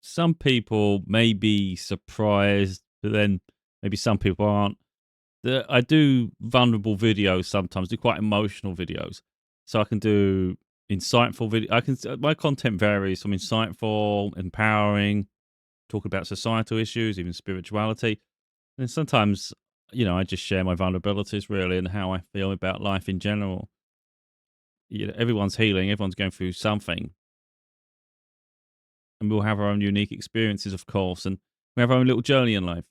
some people may be surprised, but then maybe some people aren't. I do vulnerable videos sometimes, do quite emotional videos. So I can do insightful video. My content varies from insightful, empowering, talking about societal issues, even spirituality. And sometimes, I just share my vulnerabilities really and how I feel about life in general. Everyone's healing, everyone's going through something, and we'll have our own unique experiences, of course, and we have our own little journey in life.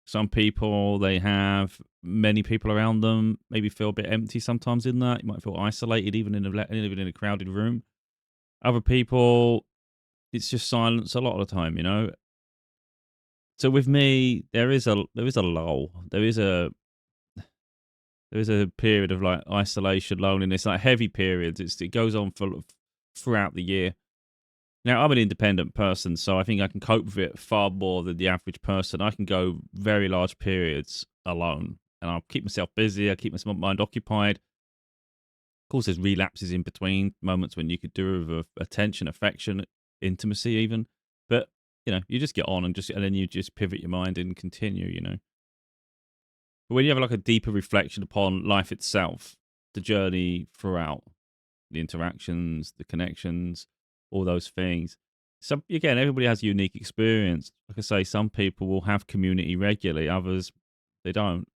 Some people, they have many people around them, maybe feel a bit empty sometimes in that. You might feel isolated, even even in a crowded room. Other people, it's just silence a lot of the time. So with me, there is a lull. There is a period of like isolation, loneliness, like heavy periods. It goes on throughout the year. Now, I'm an independent person, so I think I can cope with it far more than the average person. I can go very large periods alone, and I'll keep myself busy. I keep my mind occupied. Of course, there's relapses in between, moments when you could do with attention, affection, intimacy, even. But you just get on and then you just pivot your mind and continue. But when you have like a deeper reflection upon life itself, the journey throughout, the interactions, the connections, all those things. So again, everybody has a unique experience. Like I say, some people will have community regularly, others they don't.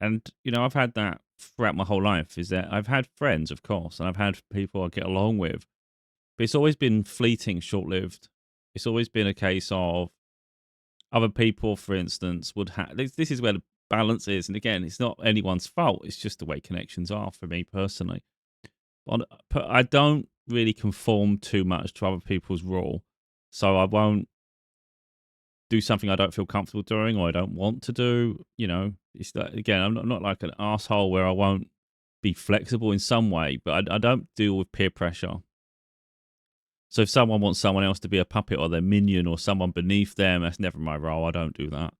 And I've had that throughout my whole life. Is that I've had friends, of course, and I've had people I get along with, but it's always been fleeting, short-lived. It's always been a case of other people, for instance, would have. This is where the balance is, and again, it's not anyone's fault. It's just the way connections are for me personally. But I don't really conform too much to other people's rule, so I won't do something I don't feel comfortable doing or I don't want to do. It's that again. I'm not like an asshole where I won't be flexible in some way, but I don't deal with peer pressure. So if someone wants someone else to be a puppet or their minion or someone beneath them, that's never my role. I don't do that.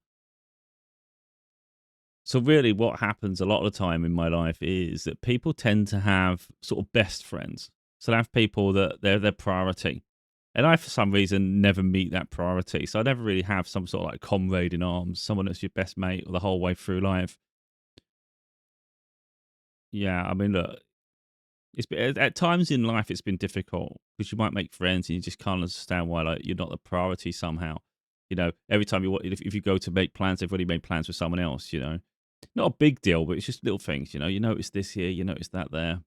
So really what happens a lot of the time in my life is that people tend to have sort of best friends. So they have people that they're their priority. And I, for some reason, never meet that priority. So I never really have some sort of like comrade in arms, someone that's your best mate the whole way through life. Yeah, I mean, look, it's been, at times in life it's been difficult because you might make friends and you just can't understand why like you're not the priority somehow. Every time if you go to make plans, they've already made plans with someone else. Not a big deal, but it's just little things. You notice this here, you notice that there.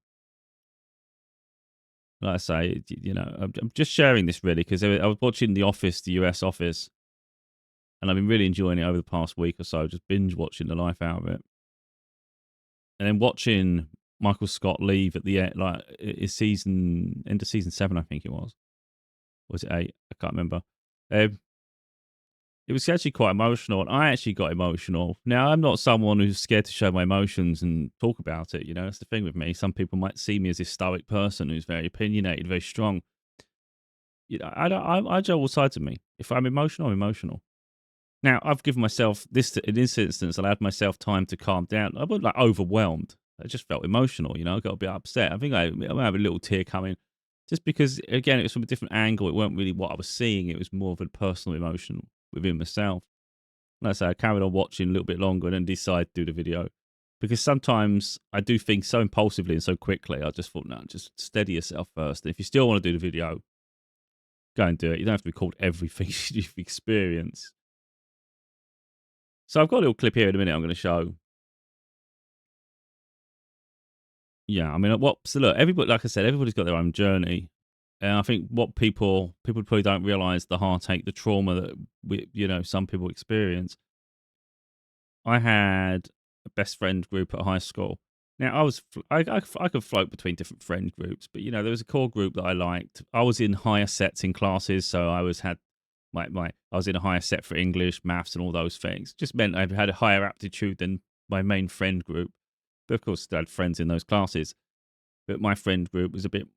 Like I say, I'm just sharing this really because I was watching The Office, the US Office, and I've been really enjoying it over the past week or so, just binge watching the life out of it. And then watching Michael Scott leave at the end, like end of season 7, I think it was. Or was it 8? I can't remember. It was actually quite emotional, and I actually got emotional. Now, I'm not someone who's scared to show my emotions and talk about it. That's the thing with me. Some people might see me as this stoic person who's very opinionated, very strong. I show all sides of me. If I'm emotional, I'm emotional. Now, I've given myself in this instance, allowed myself time to calm down. I wasn't like overwhelmed. I just felt emotional. I got a bit upset. I think I have a little tear coming, just because again it was from a different angle. It weren't really what I was seeing. It was more of a personal emotion within myself. Like I say, I carried on watching a little bit longer and then decided to do the video because sometimes I do things so impulsively and so quickly. I just thought, no, just steady yourself first. And if you still want to do the video, go and do it. You don't have to record everything you've experienced. So I've got a little clip here in a minute I'm going to show. Yeah, I mean, so look, everybody, like I said, everybody's got their own journey. And I think what people probably don't realize the heartache, the trauma that some people experience. I had a best friend group at high school. Now I could float between different friend groups, but there was a core group that I liked. I was in higher sets in classes, so I was in a higher set for English, maths, and all those things. Just meant I had a higher aptitude than my main friend group. But of course, I had friends in those classes. But my friend group was a bit,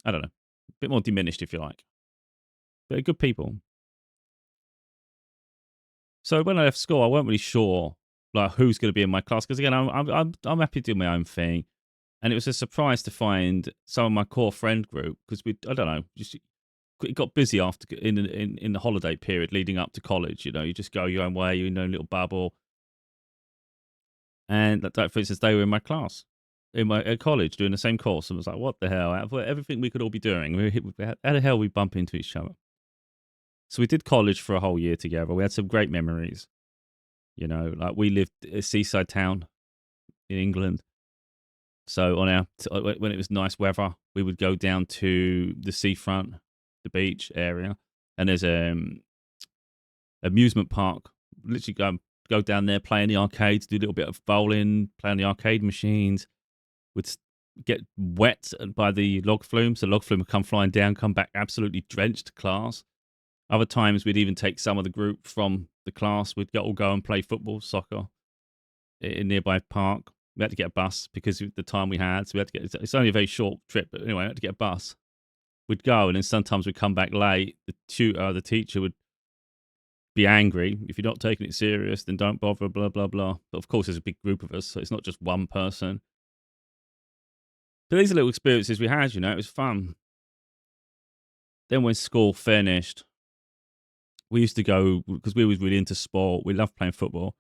I don't know, a bit more diminished, if you like. But they're good people. So when I left school, I wasn't really sure like who's going to be in my class because again, I'm happy to do my own thing, and it was a surprise to find some of my core friend group because I don't know, just it got busy after in the holiday period leading up to college. You know, you just go your own way, you're in a little bubble. And for instance, they were in my class in my at college doing the same course, and was like, "What the hell?" Out of everything we could all be doing, how the hell we bump into each other? So we did college for a whole year together. We had some great memories. You know, like we lived a seaside town in England. So when it was nice weather, we would go down to the seafront, the beach area, and there's amusement park. Literally go down there, play in the arcades, do a little bit of bowling, play on the arcade machines. Would get wet by the log flumes. The log flume would come flying down, come back absolutely drenched to class. Other times we'd even take some of the group from the class. We'd all go and play football, soccer in a nearby park. We had to get a bus because of the time we had. So we had to get, it's only a very short trip, but anyway, we had to get a bus. We'd go, and then sometimes we'd come back late. The teacher would be angry. If you're not taking it serious, then don't bother, blah, blah, blah. But of course, there's a big group of us, so it's not just one person. But these are little experiences we had, you know, it was fun. Then when school finished, we used to go, because we was really into sport. We loved playing football.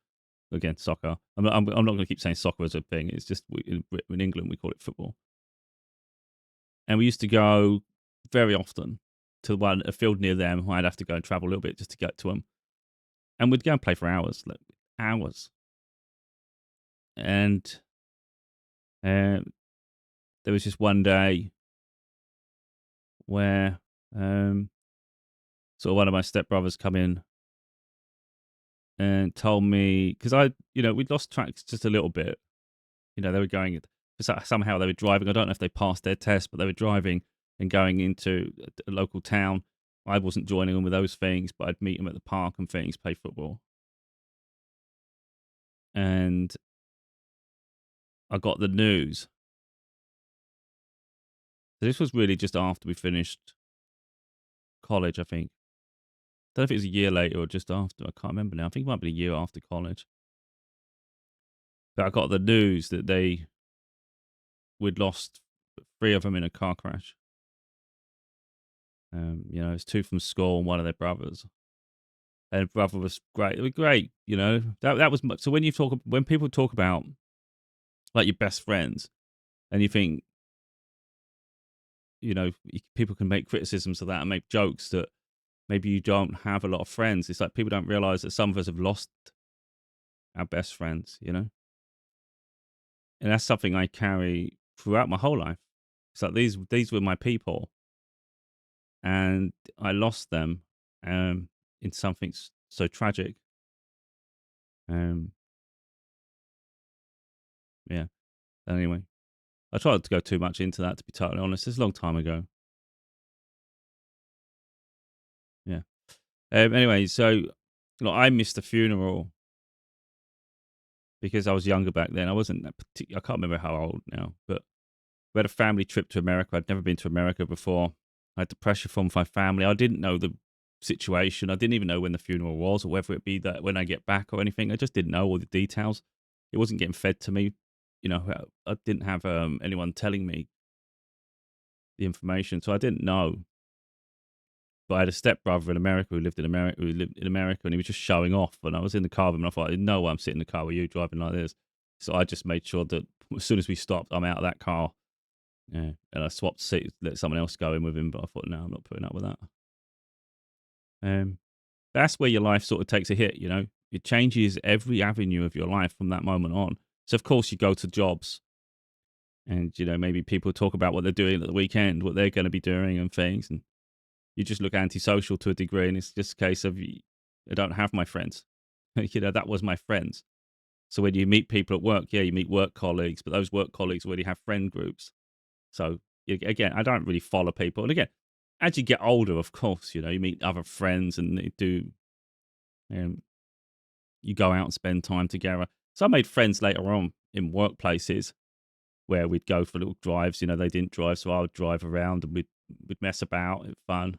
Again, soccer. I'm not going to keep saying soccer as a thing. It's just in England, we call it football. And we used to go very often to a field near them. I'd have to go and travel a little bit just to get to them. And we'd go and play for hours, like hours. And there was just one day where sort of one of my stepbrothers come in and told me, because we'd lost tracks just a little bit. You know, they were going, somehow they were driving. I don't know if they passed their test, but they were driving and going into a local town. I wasn't joining them with those things, but I'd meet them at the park and things, play football. And I got the news. So this was really just after we finished college, I think. I don't know if it was a year later or just after. I can't remember now. I think it might be a year after college. But I got the news that we'd lost 3 of them in a car crash. You know, it's 2 from school and one of their brothers. And brother was great. It was great, you know. That was much. So when people talk about like your best friends, and you think, you know, people can make criticisms of that and make jokes that maybe you don't have a lot of friends. It's like people don't realize that some of us have lost our best friends, you know. And that's something I carry throughout my whole life. It's like these were my people, and I lost them in something so tragic. Um, yeah. Anyway, I tried not to go too much into that, to be totally honest. It's a long time ago. Yeah. Anyway, so look, I missed the funeral because I was younger back then. I wasn't that I can't remember how old now, but we had a family trip to America. I'd never been to America before. I had the pressure from my family. I didn't know the situation. I didn't even know when the funeral was or whether it be that when I get back or anything. I just didn't know all the details. It wasn't getting fed to me. You know, I didn't have anyone telling me the information, so I didn't know. But I had a stepbrother in America who lived in America, and he was just showing off. And I was in the car with him, and I thought, no way I'm sitting in the car with you driving like this. So I just made sure that as soon as we stopped, I'm out of that car. Yeah, and I swapped seats, let someone else go in with him. But I thought, no, I'm not putting up with that. That's where your life sort of takes a hit. You know, it changes every avenue of your life from that moment on. So of course you go to jobs, and you know maybe people talk about what they're doing at the weekend, what they're going to be doing, and things, and you just look antisocial to a degree, and it's just a case of I don't have my friends. You know, that was my friends. So when you meet people at work, yeah, you meet work colleagues, but those work colleagues already have friend groups. So again, I don't really follow people. And again, as you get older, of course, you know, you meet other friends and they do, you go out and spend time together. So I made friends later on in workplaces where we'd go for little drives. You know, they didn't drive, so I would drive around and we'd mess about. It was fun.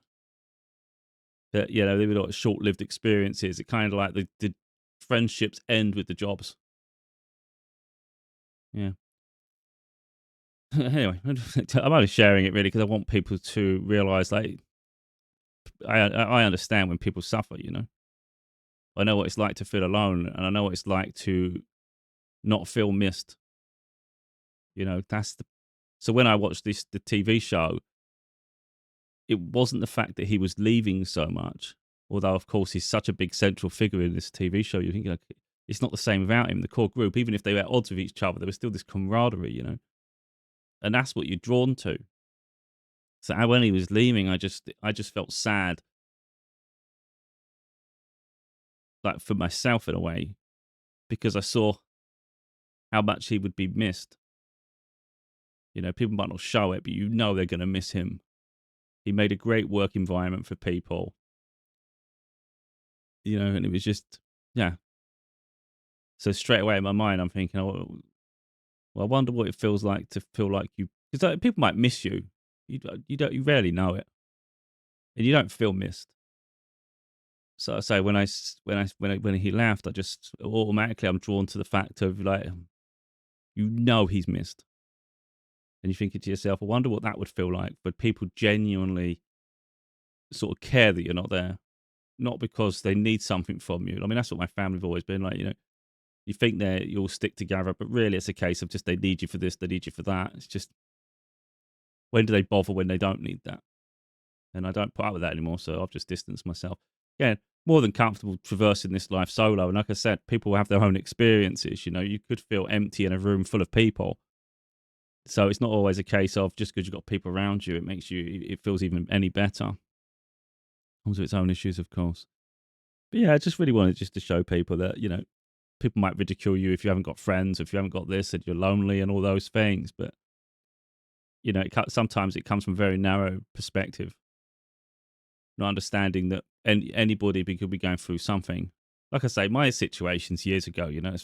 But, you know, they were like short-lived experiences. It kind of like the friendships end with the jobs. Yeah. Anyway, I'm only sharing it really because I want people to realize, like, I understand when people suffer, you know. I know what it's like to feel alone, and I know what it's like to not feel missed. You know, that's the so when I watched the TV show, it wasn't the fact that he was leaving so much, although of course he's such a big central figure in this TV show. You think like it's not the same without him. The core group, even if they were at odds with each other, there was still this camaraderie, you know, and that's what you're drawn to. So when he was leaving, I just felt sad, like for myself in a way, because I saw how much he would be missed. You know, people might not show it, but you know they're going to miss him. He made a great work environment for people, you know, and it was just, yeah. So straight away in my mind, I'm thinking, oh, well, I wonder what it feels like to feel like you, because like, people might miss you. You rarely know it, and you don't feel missed. So I say when he left, I just automatically I'm drawn to the fact of like, you know, he's missed, and you're thinking to yourself, I wonder what that would feel like. But people genuinely sort of care that you're not there, not because they need something from you. I mean, that's what my family have always been like. You know, you think that you'll stick together, but really it's a case of just they need you for this, they need you for that. It's just when do they bother when they don't need that? And I don't put up with that anymore, so I've just distanced myself. Again, more than comfortable traversing this life solo. And like I said, people have their own experiences. You know, you could feel empty in a room full of people. So it's not always a case of just because you've got people around you, it feels even any better. Comes with its own issues, of course. But yeah, I just really wanted just to show people that, you know, people might ridicule you if you haven't got friends, if you haven't got this, and you're lonely and all those things. But, you know, sometimes it comes from a very narrow perspective, not understanding that anybody could be going through something. Like I say, my situations years ago, you know,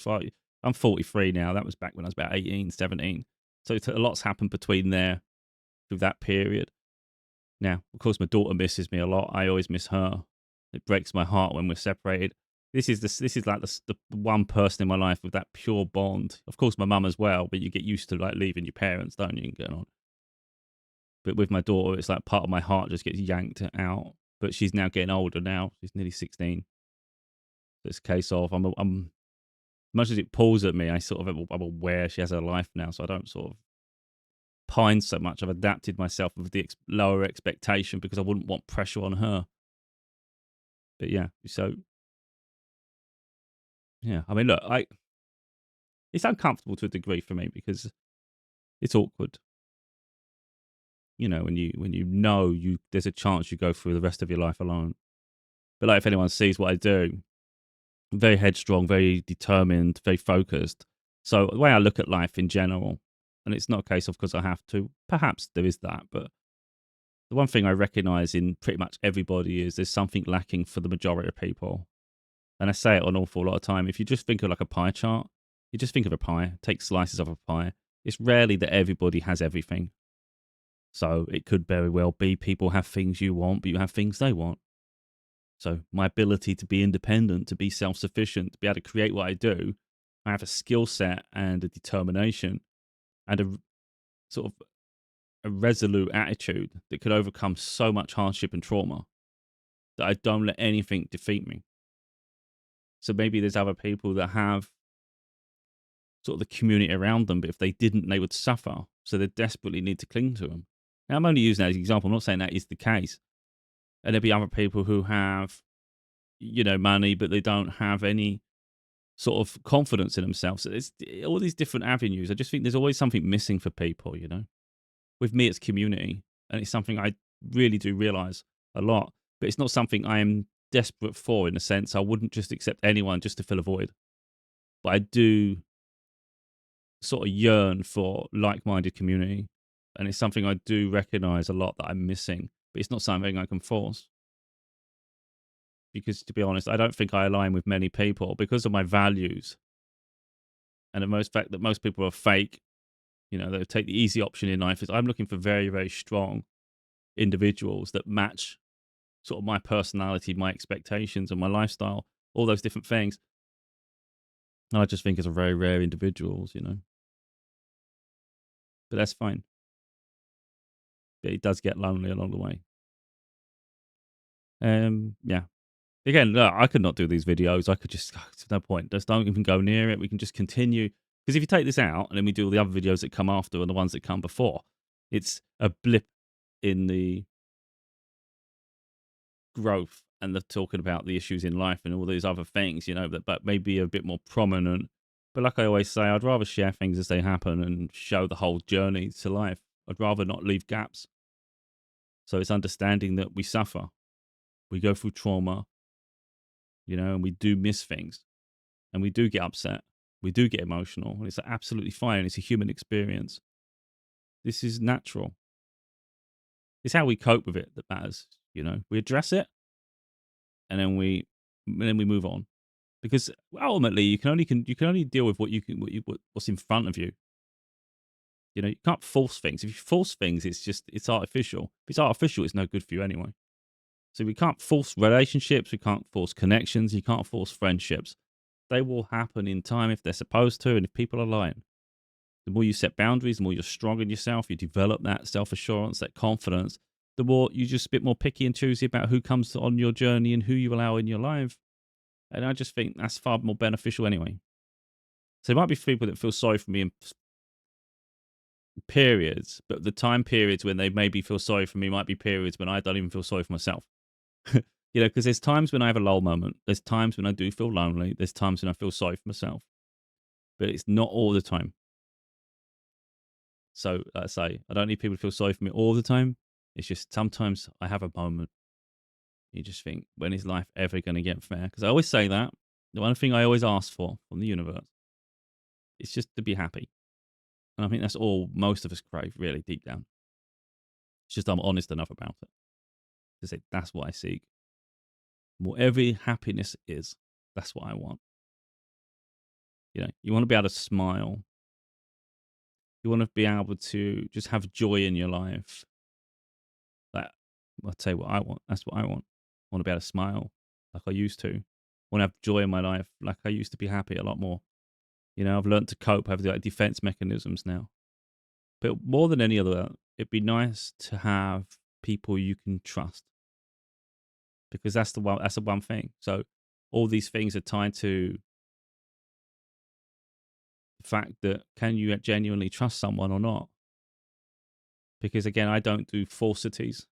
I'm 43 now. That was back when I was about 18, 17. So a lot's happened between there through that period. Now, of course, my daughter misses me a lot. I always miss her. It breaks my heart when we're separated. This is like the one person in my life with that pure bond. Of course, my mum as well, but you get used to like leaving your parents, don't you, and getting on. But with my daughter, it's like part of my heart just gets yanked out. But she's now getting older now. She's nearly 16. So it's a case of I'm much as it pulls at me, I'm aware she has her life now, so I don't sort of pine so much. I've adapted myself with the lower expectation because I wouldn't want pressure on her. But yeah, so yeah, I mean, look, it's uncomfortable to a degree for me because it's awkward. You know, when there's a chance you go through the rest of your life alone. But like if anyone sees what I do, I'm very headstrong, very determined, very focused. So the way I look at life in general, and it's not a case of because I have to, perhaps there is that, but the one thing I recognize in pretty much everybody is there's something lacking for the majority of people. And I say it an awful lot of time. If you just think of like a pie chart, you just think of a pie, take slices of a pie. It's rarely that everybody has everything. So it could very well be people have things you want, but you have things they want. So my ability to be independent, to be self-sufficient, to be able to create what I do, I have a skill set and a determination and a sort of a resolute attitude that could overcome so much hardship and trauma that I don't let anything defeat me. So maybe there's other people that have sort of the community around them, but if they didn't, they would suffer. So they desperately need to cling to them. Now, I'm only using that as an example. I'm not saying that is the case. And there'll be other people who have, you know, money, but they don't have any sort of confidence in themselves. So it's all these different avenues. I just think there's always something missing for people, you know. With me, it's community. And it's something I really do realize a lot. But it's not something I am desperate for in a sense. I wouldn't just accept anyone just to fill a void. But I do sort of yearn for like-minded community, and it's something I do recognize a lot that I'm missing, but it's not something I can force because, to be honest, I don't think I align with many people because of my values and the most fact that most people are fake. You know, they take the easy option in life. Is I'm looking for very, very strong individuals that match sort of my personality, my expectations, and my lifestyle, all those different things. And I just think it's a very rare individuals, you know, but that's fine. But it does get lonely along the way. Yeah. Again, look, I could not do these videos. I could just, there's no point. Just don't even go near it. We can just continue. Because if you take this out and then we do all the other videos that come after and the ones that come before, it's a blip in the growth and the talking about the issues in life and all these other things, that but maybe a bit more prominent. But like I always say, I'd rather share things as they happen and show the whole journey to life. I'd rather not leave gaps. So it's understanding that we suffer, we go through trauma, and we do miss things and we do get upset. We do get emotional. And it's absolutely fine. It's a human experience. This is natural. It's how we cope with it that matters. We address it and then we move on. Because ultimately, you can only deal with what's in front of you. You can't force things. If you force things, it's artificial. If it's artificial, it's no good for you anyway. So we can't force relationships. We can't force connections. You can't force friendships. They will happen in time if they're supposed to, and if people are lying. The more you set boundaries, the more you're strong in yourself. You develop that self-assurance, that confidence. The more you're just a bit more picky and choosy about who comes on your journey and who you allow in your life. And I just think that's far more beneficial anyway. So there might be people that feel sorry for me in periods, but the time periods when they maybe feel sorry for me might be periods when I don't even feel sorry for myself. Because there's times when I have a lull moment. There's times when I do feel lonely. There's times when I feel sorry for myself. But it's not all the time. So, like I say, I don't need people to feel sorry for me all the time. It's just sometimes I have a moment. You just think, when is life ever going to get fair? Because I always say that. The one thing I always ask for from the universe is just to be happy. And I think that's all most of us crave, really, deep down. It's just I'm honest enough about it to say that's what I seek. Whatever happiness is, that's what I want. You want to be able to smile. You want to be able to just have joy in your life. I'll tell you what I want. That's what I want. I want to be able to smile like I used to. I want to have joy in my life like I used to be happy a lot more. I've learned to cope. I have the defense mechanisms now. But more than any other, it'd be nice to have people you can trust. Because that's the one thing. So all these things are tied to the fact that can you genuinely trust someone or not? Because again, I don't do falsities.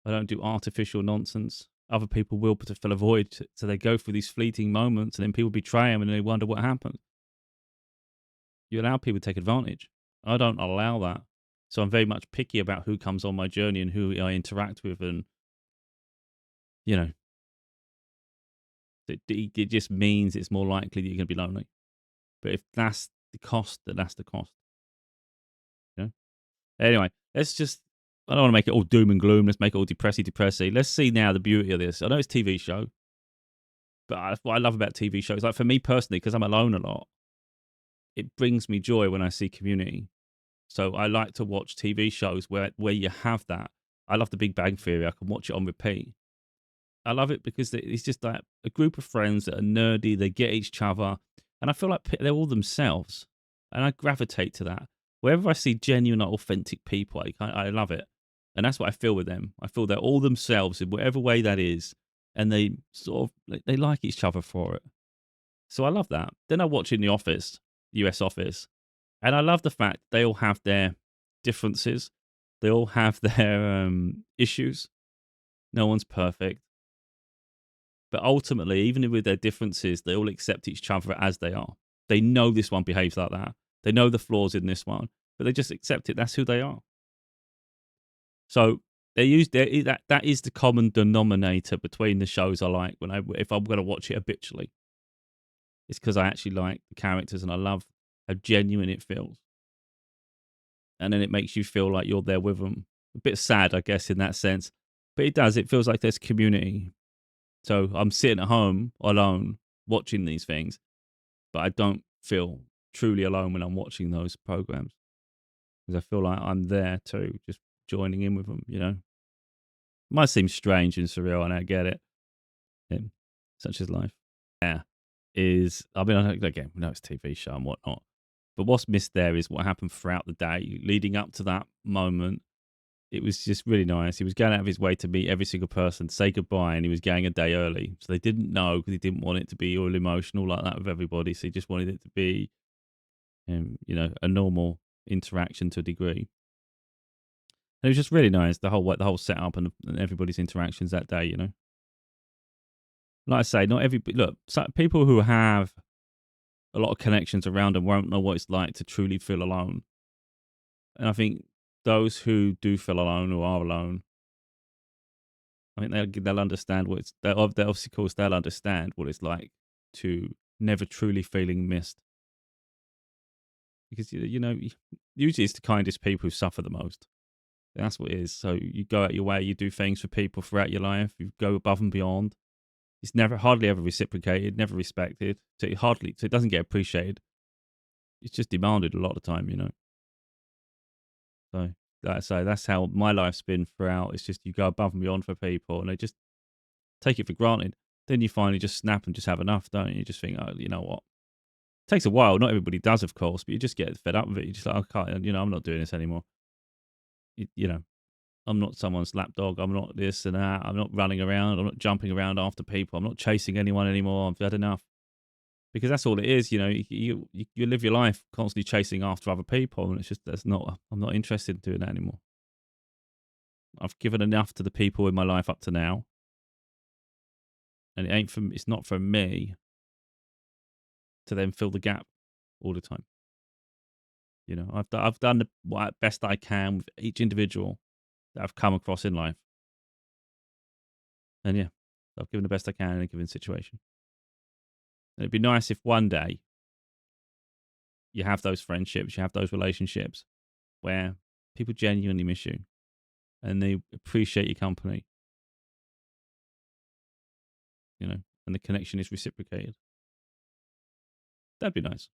I don't do artificial nonsense. Other people will to fill a void, so they go through these fleeting moments, and then people betray them, and they wonder what happened. You allow people to take advantage. I don't allow that. So I'm very much picky about who comes on my journey and who I interact with, and it just means it's more likely that you're going to be lonely. But if that's the cost, then that's the cost. Anyway, let's just. I don't want to make it all doom and gloom. Let's make it all depressy. Let's see now the beauty of this. I know it's a TV show, but what I love about TV shows, like for me personally, because I'm alone a lot, it brings me joy when I see community. So I like to watch TV shows where you have that. I love The Big Bang Theory. I can watch it on repeat. I love it because it's just like a group of friends that are nerdy. They get each other, and I feel like they're all themselves, and I gravitate to that. Wherever I see genuine, authentic people, I love it, and that's what I feel with them. I feel they're all themselves in whatever way that is, and they sort of they like each other for it. So I love that. Then I watch in The Office, US Office, and I love the fact they all have their differences. They all have their issues. No one's perfect. But ultimately, even with their differences, they all accept each other as they are. They know this one behaves like that. They know the flaws in this one, but they just accept it. That's who they are. So that is the common denominator between the shows I like if I'm going to watch it habitually. It's because I actually like the characters and I love how genuine it feels. And then it makes you feel like you're there with them. A bit sad, I guess, in that sense. But it does. It feels like there's community. So I'm sitting at home alone watching these things, but I don't feel truly alone when I'm watching those programs because I feel like I'm there too, just joining in with them. Might seem strange and surreal, and I get it. Yeah, such is life. Yeah, again, we know it's a TV show and whatnot, but what's missed there is what happened throughout the day leading up to that moment. it was just really nice. He was going out of his way to meet every single person, say goodbye, and he was going a day early. So they didn't know because he didn't want it to be all emotional like that with everybody. So he just wanted it to be, a normal interaction to a degree. And it was just really nice, the whole setup and everybody's interactions that day. Like I say, not every look. People who have a lot of connections around them won't know what it's like to truly feel alone. And I think those who do feel alone or are alone, I think they'll understand what it's. They'll obviously, of course, they'll understand what it's like to never truly feeling missed. Because usually it's the kindest people who suffer the most. That's what it is. So you go out your way, you do things for people throughout your life, you go above and beyond. It's never, hardly ever reciprocated, never respected. So it doesn't get appreciated. It's just demanded a lot of the time. So, like I say, that's how my life's been throughout. It's just you go above and beyond for people, and they just take it for granted. Then you finally just snap and just have enough, don't you? You just think, oh, you know what? It takes a while. Not everybody does, of course, but you just get fed up with it. You're just like, I can't, I'm not doing this anymore. I'm not someone's lapdog. I'm not this and that. I'm not running around. I'm not jumping around after people. I'm not chasing anyone anymore. I've had enough. Because that's all it is, you live your life constantly chasing after other people, and I'm not interested in doing that anymore. I've given enough to the people in my life up to now, and it's not for me to then fill the gap all the time. I've done what best I can with each individual that I've come across in life, and yeah, I've given the best I can in a given situation. And it'd be nice if one day you have those friendships, you have those relationships where people genuinely miss you and they appreciate your company, and the connection is reciprocated. That'd be nice.